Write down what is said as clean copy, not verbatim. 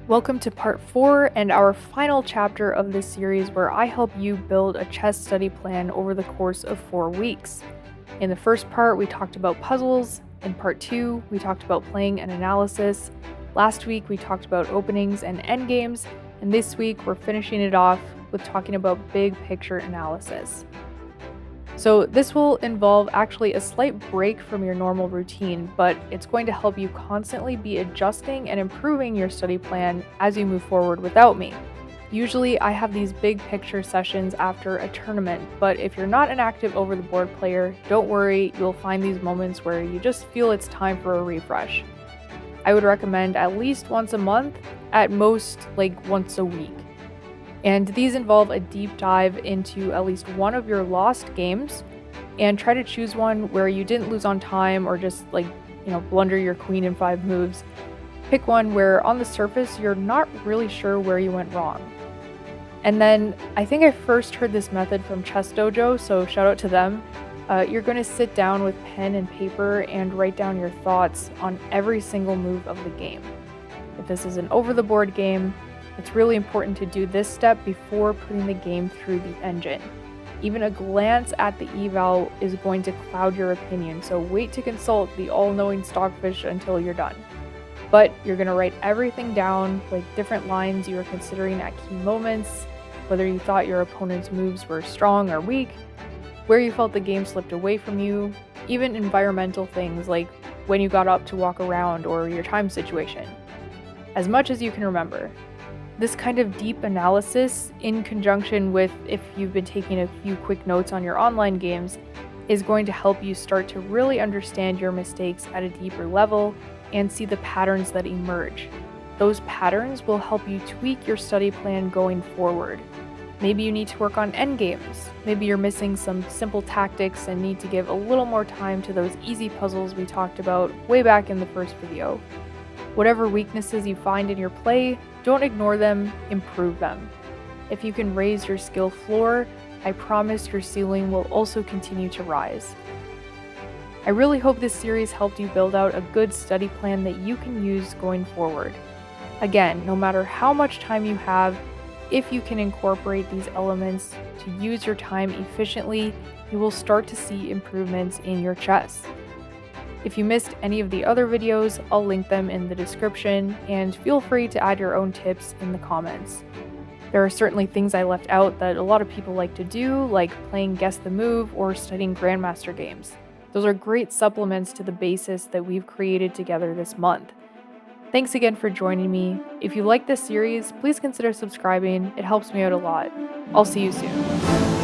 Welcome to part 4 and our final chapter of this series where I help you build a chess study plan over the course of 4 weeks. In the first part, we talked about puzzles. In part 2, we talked about playing and analysis. Last week, we talked about openings and endgames. And this week, we're finishing it off with talking about big picture analysis. So this will involve actually a slight break from your normal routine, but it's going to help you constantly be adjusting and improving your study plan as you move forward without me. Usually I have these big picture sessions after a tournament, but if you're not an active over-the-board player, don't worry, you'll find these moments where you just feel it's time for a refresh. I would recommend at least once a month, at most once a week. And these involve a deep dive into at least one of your lost games, and try to choose one where you didn't lose on time or just blunder your queen in 5 moves. Pick one where on the surface you're not really sure where you went wrong. And then I think I first heard this method from Chess Dojo, so shout out to them. You're going to sit down with pen and paper and write down your thoughts on every single move of the game. If this is an over-the-board game, it's really important to do this step before putting the game through the engine. Even a glance at the eval is going to cloud your opinion, so wait to consult the all-knowing stockfish until you're done. But you're going to write everything down, like different lines you were considering at key moments, whether you thought your opponent's moves were strong or weak, where you felt the game slipped away from you, even environmental things like when you got up to walk around or your time situation. As much as you can remember. This kind of deep analysis, in conjunction with if you've been taking a few quick notes on your online games, is going to help you start to really understand your mistakes at a deeper level and see the patterns that emerge. Those patterns will help you tweak your study plan going forward. Maybe you need to work on endgames. Maybe you're missing some simple tactics and need to give a little more time to those easy puzzles we talked about way back in the first video. Whatever weaknesses you find in your play, don't ignore them, improve them. If you can raise your skill floor, I promise your ceiling will also continue to rise. I really hope this series helped you build out a good study plan that you can use going forward. Again, no matter how much time you have, if you can incorporate these elements to use your time efficiently, you will start to see improvements in your chess. If you missed any of the other videos, I'll link them in the description, and feel free to add your own tips in the comments. There are certainly things I left out that a lot of people like to do, like playing Guess the Move or studying Grandmaster games. Those are great supplements to the basis that we've created together this month. Thanks again for joining me. If you like this series, please consider subscribing. It helps me out a lot. I'll see you soon.